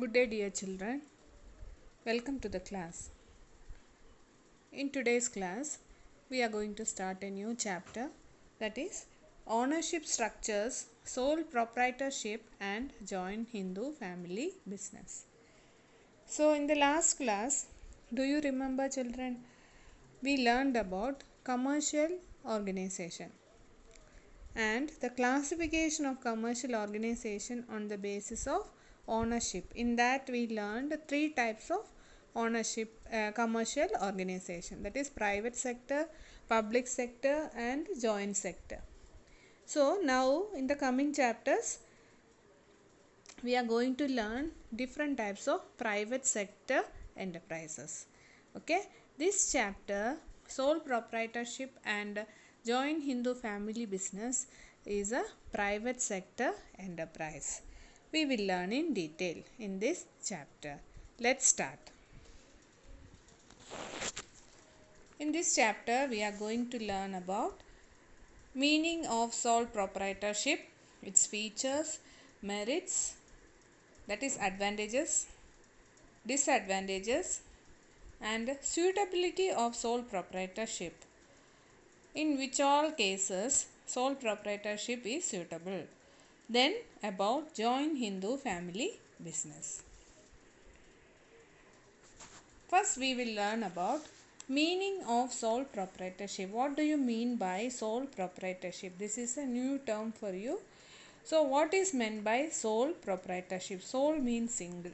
Good day, dear children. Welcome to the class. In today's class, we are going to start a new chapter, that is ownership structures, sole proprietorship, and joint Hindu family business. So, in the last class, do you remember, children? We learned about commercial organization and the classification of commercial organization on the basis of ownership. In that we learned three types of ownership commercial organization, that is private sector, public sector, and joint sector. So now in the coming chapters we are going to learn different types of private sector enterprises. Okay, this chapter, sole proprietorship and joint Hindu family business, is a private sector enterprise. We will learn in detail in this chapter. Let's start. In this chapter we are going to learn about meaning of sole proprietorship, its features, merits, that is advantages, disadvantages, and suitability of sole proprietorship, in which all cases sole proprietorship is suitable. Then about joint Hindu family business. First we will learn about meaning of sole proprietorship. What do you mean by sole proprietorship? This is a new term for you. So what is meant by sole proprietorship? Sole means single.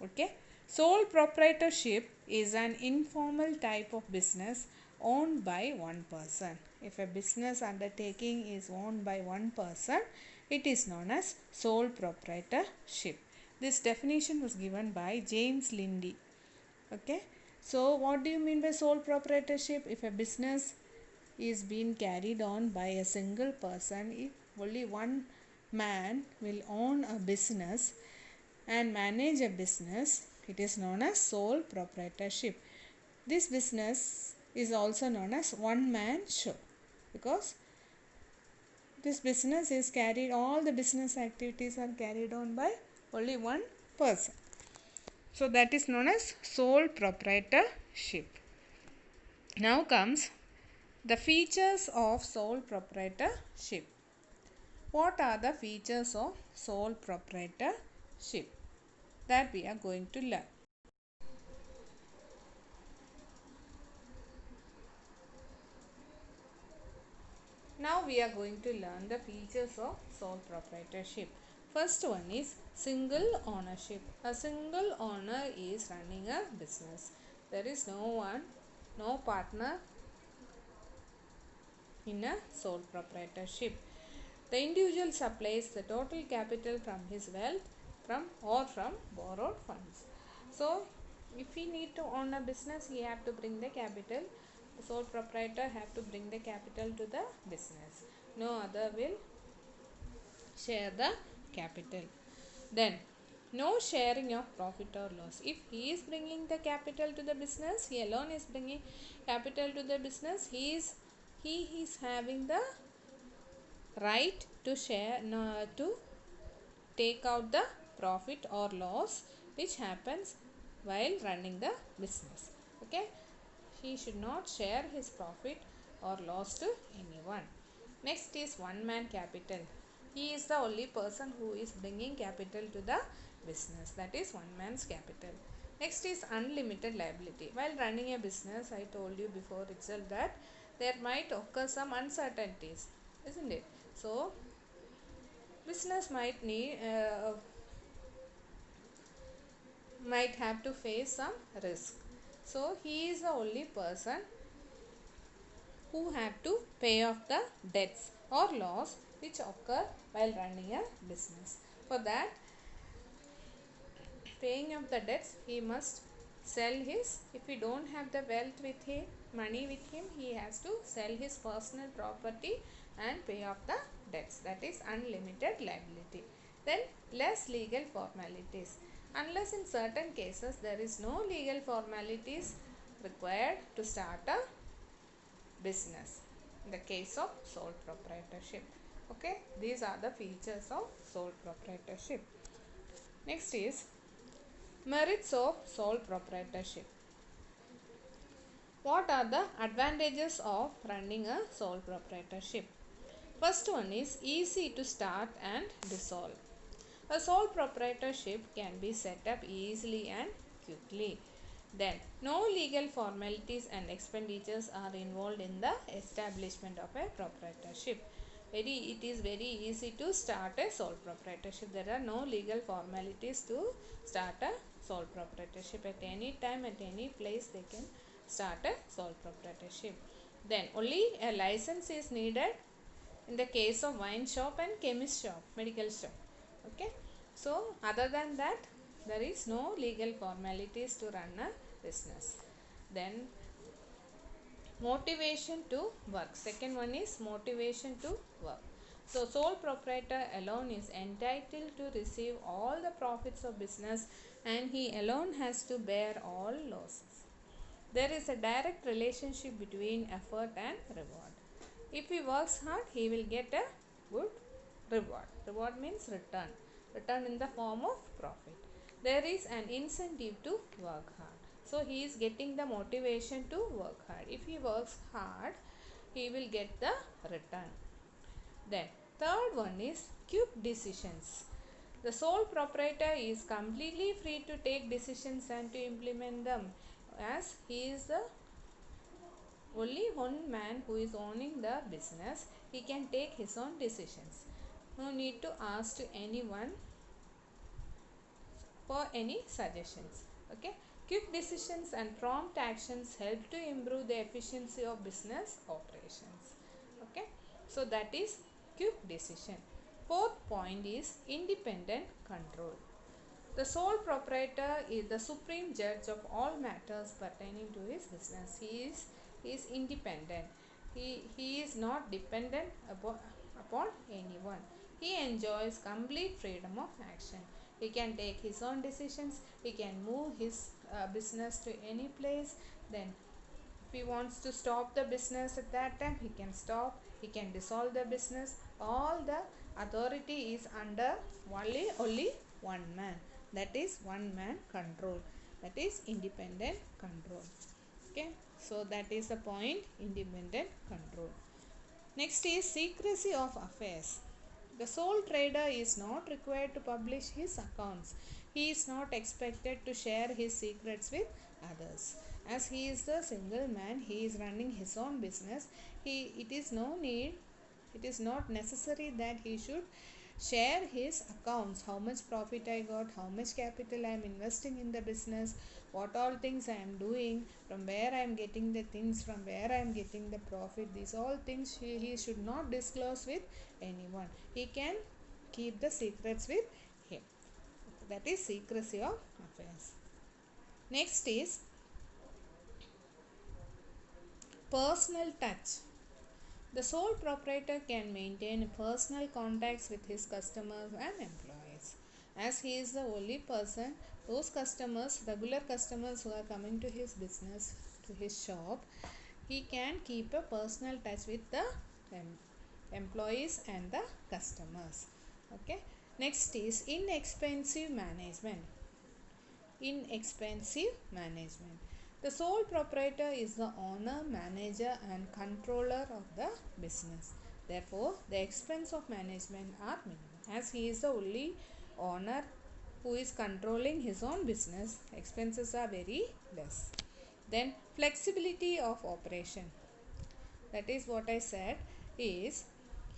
Okay. Sole proprietorship is an informal type of business owned by one person. If a business undertaking is owned by one person, it is known as sole proprietorship. This definition was given by James Lindy. Okay. So what do you mean by sole proprietorship? If a business is being carried on by a single person, if only one man will own a business and manage a business, it is known as sole proprietorship. This business is also known as one man show, because this business is carried, all the business activities are carried on by only one person. So that is known as sole proprietorship. Now comes the features of sole proprietorship. What are the features of sole proprietorship? That we are going to learn. Now we are going to learn the features of sole proprietorship. First one is single ownership. A single owner is running a business. There is no partner in a sole proprietorship. The individual supplies the total capital from his wealth from borrowed funds. So if he need to own a business, he have to bring the capital. The sole proprietor have to bring the capital to the business. No other will share the capital. Then no sharing of profit or loss. If he is bringing the capital to the business, he alone is bringing capital to the business, he is having the right to share, to take out the profit or loss which happens while running the business. Okay, he should not share his profit or loss to anyone. Next is one man capital. He is the only person who is bringing capital to the business, that is one man's capital. Next is unlimited liability. While running a business, I told you before itself that there might occur some uncertainties, isn't it? So business might have to face some risk. So he is the only person who have to pay off the debts or loss which occur while running a business. For that, paying of the debts, he must sell his, if he don't have the wealth with him, money with him, he has to sell his personal property and pay off the debts. That is unlimited liability. Then less legal formalities. Unless in certain cases there is no legal formalities required to start a business, in the case of sole proprietorship. Okay, these are the features of sole proprietorship. Next is Merits of sole proprietorship. What are the advantages of running a sole proprietorship? First one is easy to start and dissolve. A sole proprietorship can be set up easily and quickly. Then, no legal formalities and expenditures are involved in the establishment of a proprietorship. It is very easy to start a sole proprietorship. There are no legal formalities to start a sole proprietorship. At any time, at any place, they can start a sole proprietorship. Then, only a license is needed in the case of wine shop and chemist shop, medical shop. Okay, so other than that, there is no legal formalities to run a business. Then motivation to work. Second one is motivation to work. So sole proprietor alone is entitled to receive all the profits of business, and he alone has to bear all losses. There is a direct relationship between effort and reward. If he works hard, he will get a good reward. Reward means return. Return in the form of profit. There is an incentive to work hard. So he is getting the motivation to work hard. If he works hard, he will get the return. Then third one is quick decisions. The sole proprietor is completely free to take decisions and to implement them, as he is the only one man who is owning the business. He can take his own decisions. No need to ask to anyone for any suggestions. Okay. Quick decisions and prompt actions help to improve the efficiency of business operations. Okay. So that is quick decision. Fourth point is independent control. The sole proprietor is the supreme judge of all matters pertaining to his business. He is independent. He is not dependent upon anyone. He enjoys complete freedom of action. He can take his own decisions. He can move his business to any place. Then if he wants to stop the business at that time, he can stop. He can dissolve the business. All the authority is under only one man. That is one man control. That is independent control. Okay. So that is the point, independent control. Next is secrecy of affairs. The sole trader is not required to publish his accounts. He is not expected to share his secrets with others. As he is the single man, he is running his own business. It is not necessary that he should share his accounts, how much profit I got, how much capital I am investing in the business, what all things I am doing, from where I am getting the things, from where I am getting the profit. These all things he should not disclose with anyone. He can keep the secrets with him. That is secrecy of affairs. Next is personal touch. The sole proprietor can maintain personal contacts with his customers and employees. As he is the only person, those customers, regular customers who are coming to his business, to his shop, he can keep a personal touch with the employees and the customers. Okay. Next is inexpensive management. Inexpensive management. The sole proprietor is the owner, manager and controller of the business. Therefore, the expense of management are minimum. As he is the only owner who is controlling his own business, expenses are very less. Then flexibility of operation. That is what I said is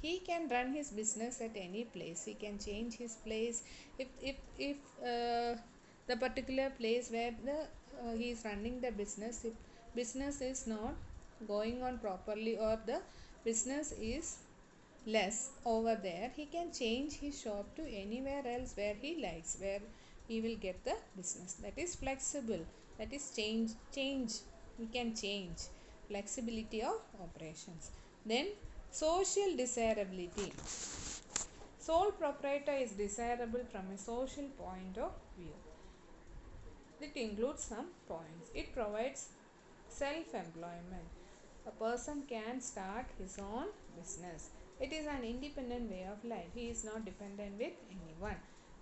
he can run his business at any place. He can change his place if the particular place where he is running the business, if business is not going on properly or the business is less over there, he can change his shop to anywhere else where he likes, where he will get the business. That is flexible. That is change. He can change. Flexibility of operations. Then social desirability. Sole proprietor is desirable from a social point of view. It includes some points. It provides self-employment. A person can start his own business. It is an independent way of life. He is not dependent with anyone.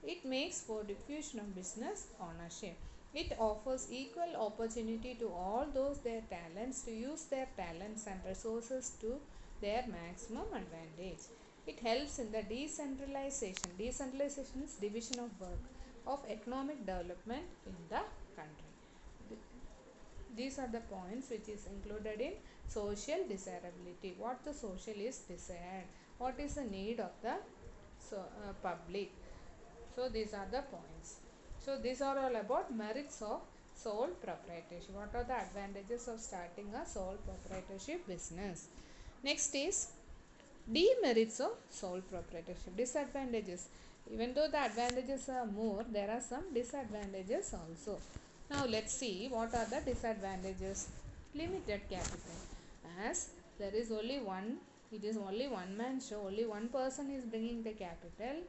It makes for diffusion of business ownership. It offers equal opportunity to all those their talents to use their talents and resources to their maximum advantage. It helps in the decentralization. Decentralization is division of work of economic development in the country. These are the points which is included in social desirability. What the social is desired, what is the need of the public. So these are the points. So these are all about merits of sole proprietorship. What are the advantages of starting a sole proprietorship business? Next is demerits of sole proprietorship. Disadvantages. Even though the advantages are more, there are some disadvantages also. Now let's see what are the disadvantages. Limited capital. As there is only one, it is only one man show, only one person is bringing the capital.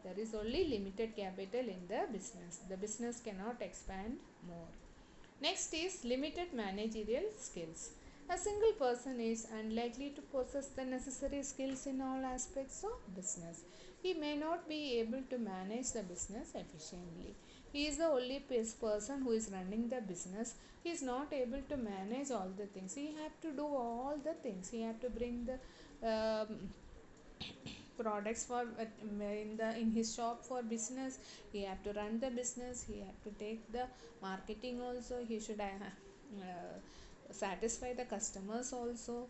There is only limited capital in the business. The business cannot expand more. Next is limited managerial skills. A single person is unlikely to possess the necessary skills in all aspects of business. He may not be able to manage the business efficiently. He is the only person who is running the business. He is not able to manage all the things. He have to do all the things. He have to bring the products for in his shop for business. He have to run the business. He have to take the marketing also. He should satisfy the customers also.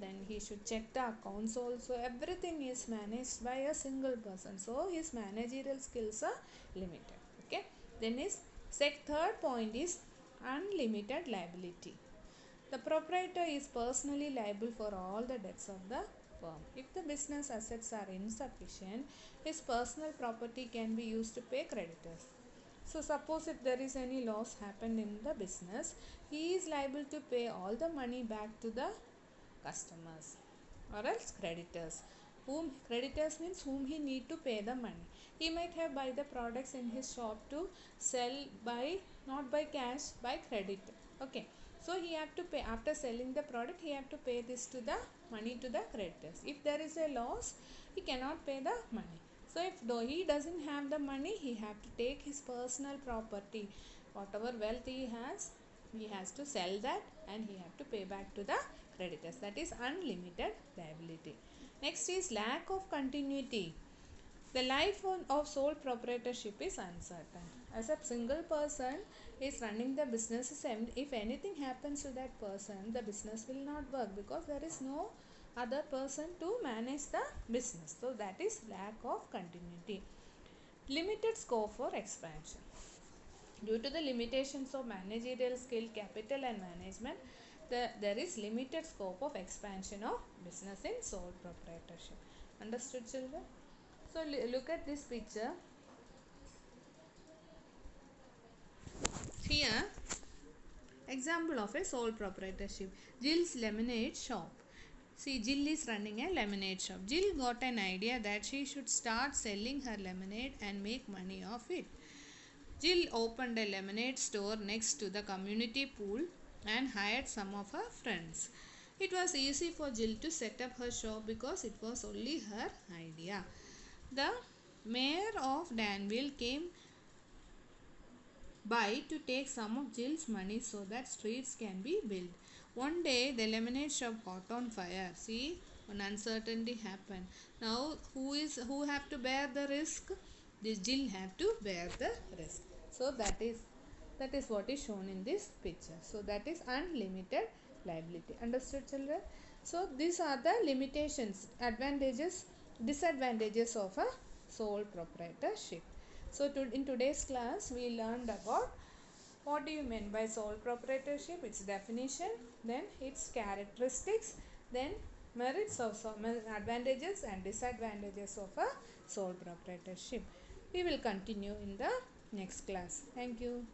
Then he should check the accounts also. Everything is managed by a single person, so his managerial skills are limited. Okay, then is third point is unlimited liability. The proprietor is personally liable for all the debts of the firm. If the business assets are insufficient, his personal property can be used to pay creditors. So suppose if there is any loss happened in the business, he is liable to pay all the money back to the customers or else creditors. Whom creditors means whom he need to pay the money. He might have buy the products in his shop to sell by not by cash, by credit. Okay, so he have to pay after selling the product. He have to pay this to the money to the creditors. If there is a loss, he cannot pay the money. So if though he doesn't have the money, he have to take his personal property, whatever wealth he has to sell that and he have to pay back to the creditors. That is unlimited liability. Next is lack of continuity. The life of sole proprietorship is uncertain. As a single person is running the business, if anything happens to that person, the business will not work because there is no other person to manage the business. So that is lack of continuity. Limited scope for expansion. Due to the limitations of managerial skill, capital and management, there is limited scope of expansion of business in sole proprietorship. Understood, children? So look at this picture. Here, example of a sole proprietorship. Jill's lemonade shop. See, Jill is running a lemonade shop. Jill got an idea that she should start selling her lemonade and make money off it. Jill opened a lemonade store next to the community pool and hired some of her friends. It was easy for Jill to set up her shop because it was only her idea. The mayor of Danville came by to take some of Jill's money so that streets can be built. One day the lemonade shop caught on fire. See, an uncertainty happened. Now who have to bear the risk? This Jill have to bear the risk. So that is what is shown in this picture. So that is unlimited liability. Understood, children? So these are the limitations, advantages, disadvantages of a sole proprietorship. So in today's class we learned about what do you mean by sole proprietorship, its definition, then its characteristics, then merits of advantages and disadvantages of a sole proprietorship. We will continue in the next class. Thank you.